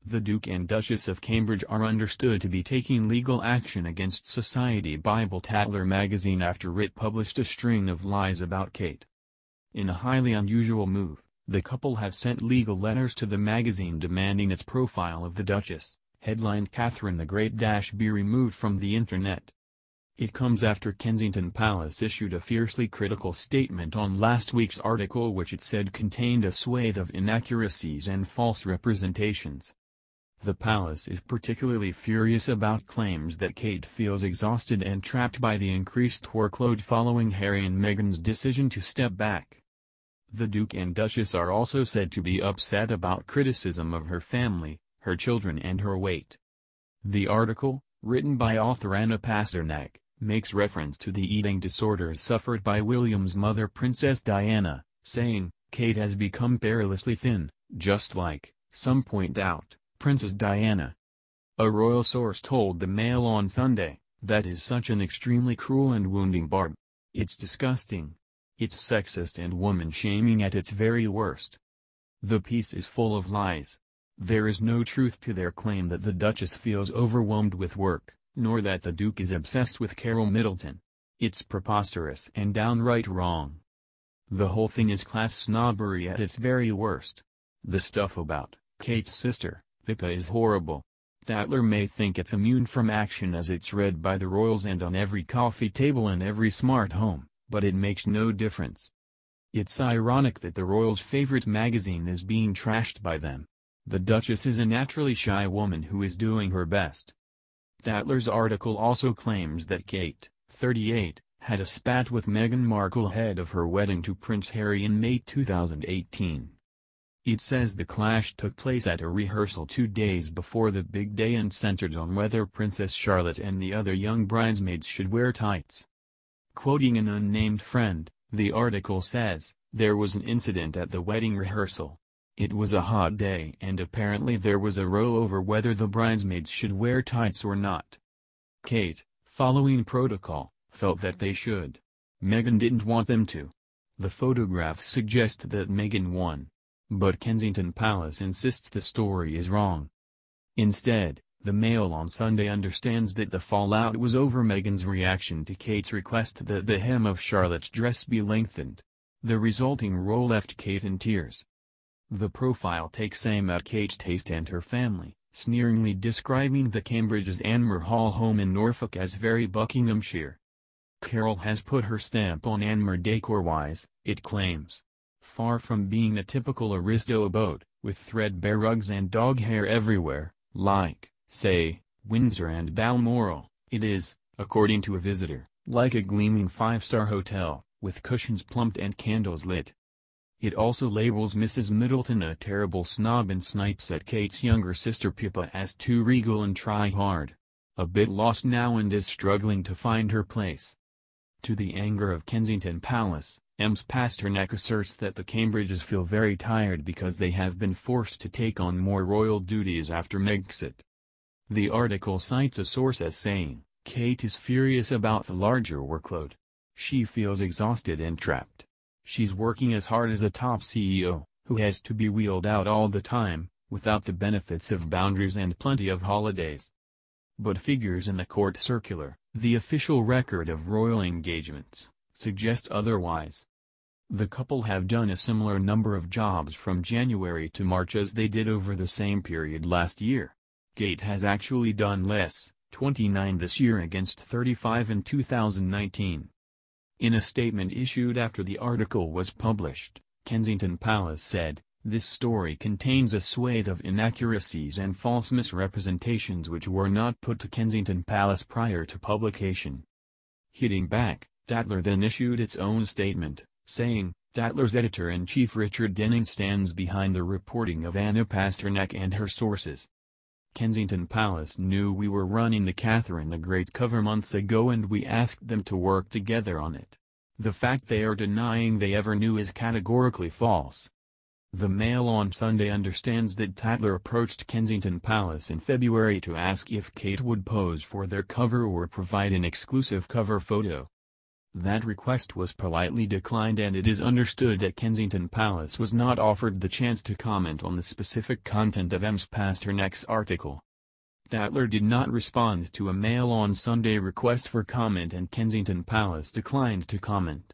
The Duke and Duchess of Cambridge are understood to be taking legal action against Society Bible Tatler magazine after it published a string of lies about Kate. In a highly unusual move, the couple have sent legal letters to the magazine demanding its profile of the Duchess, headlined "Catherine the Great - be removed from the Internet." It comes after Kensington Palace issued a fiercely critical statement on last week's article, which it said contained a swathe of inaccuracies and false representations. The palace is particularly furious about claims that Kate feels exhausted and trapped by the increased workload following Harry and Meghan's decision to step back. The Duke and Duchess are also said to be upset about criticism of her family, her children and her weight. The article, written by author Anna Pasternak, makes reference to the eating disorders suffered by William's mother Princess Diana, saying, "Kate has become perilously thin, just like, some point out, Princess Diana." A royal source told the Mail on Sunday, "That is such an extremely cruel and wounding barb. It's disgusting. It's sexist and woman-shaming at its very worst. The piece is full of lies. There is no truth to their claim that the Duchess feels overwhelmed with work, nor that the Duke is obsessed with Carol Middleton. It's preposterous and downright wrong. The whole thing is class snobbery at its very worst. The stuff about Kate's sister, Pippa, is horrible. Tatler may think it's immune from action as it's read by the royals and on every coffee table in every smart home, but it makes no difference. It's ironic that the royals' favorite magazine is being trashed by them. The Duchess is a naturally shy woman who is doing her best." Tatler's article also claims that Kate, 38, had a spat with Meghan Markle ahead of her wedding to Prince Harry in May 2018. It says the clash took place at a rehearsal 2 days before the big day and centered on whether Princess Charlotte and the other young bridesmaids should wear tights. Quoting an unnamed friend, the article says, "There was an incident at the wedding rehearsal. It was a hot day and apparently there was a row over whether the bridesmaids should wear tights or not. Kate, following protocol, felt that they should. Meghan didn't want them to. The photographs suggest that Meghan won. But Kensington Palace insists the story is wrong." Instead, the Mail on Sunday understands that the fallout was over Meghan's reaction to Kate's request that the hem of Charlotte's dress be lengthened. The resulting row left Kate in tears. The profile takes aim at Kate's taste and her family, sneeringly describing the Cambridge's Anmer Hall home in Norfolk as very Buckinghamshire. Carol has put her stamp on Anmer decor-wise, it claims. Far from being a typical aristo abode, with threadbare rugs and dog hair everywhere, like, say, Windsor and Balmoral, it is, according to a visitor, like a gleaming five-star hotel, with cushions plumped and candles lit. It also labels Mrs. Middleton a terrible snob and snipes at Kate's younger sister Pippa as too regal and try-hard. A bit lost now and is struggling to find her place. To the anger of Kensington Palace, Ms. Pasternak asserts that the Cambridges feel very tired because they have been forced to take on more royal duties after Megxit. The article cites a source as saying, "Kate is furious about the larger workload. She feels exhausted and trapped. She's working as hard as a top CEO, who has to be wheeled out all the time, without the benefits of boundaries and plenty of holidays." But figures in the court circular, the official record of royal engagements, suggest otherwise. The couple have done a similar number of jobs from January to March as they did over the same period last year. Kate has actually done less, 29 this year against 35 in 2019. In a statement issued after the article was published, Kensington Palace said, "This story contains a swathe of inaccuracies and false misrepresentations which were not put to Kensington Palace prior to publication." Hitting back, Tatler then issued its own statement, saying, Tatler's editor-in-chief Richard Denning stands behind the reporting of Anna Pasternak and her sources. Kensington Palace knew we were running the Catherine the Great cover months ago and we asked them to work together on it. The fact they are denying they ever knew is categorically false. The Mail on Sunday understands that Tatler approached Kensington Palace in February to ask if Kate would pose for their cover or provide an exclusive cover photo. That request was politely declined, and it is understood that Kensington Palace was not offered the chance to comment on the specific content of Ms. Pasternak's article. Tatler did not respond to a Mail on Sunday request for comment, and Kensington Palace declined to comment.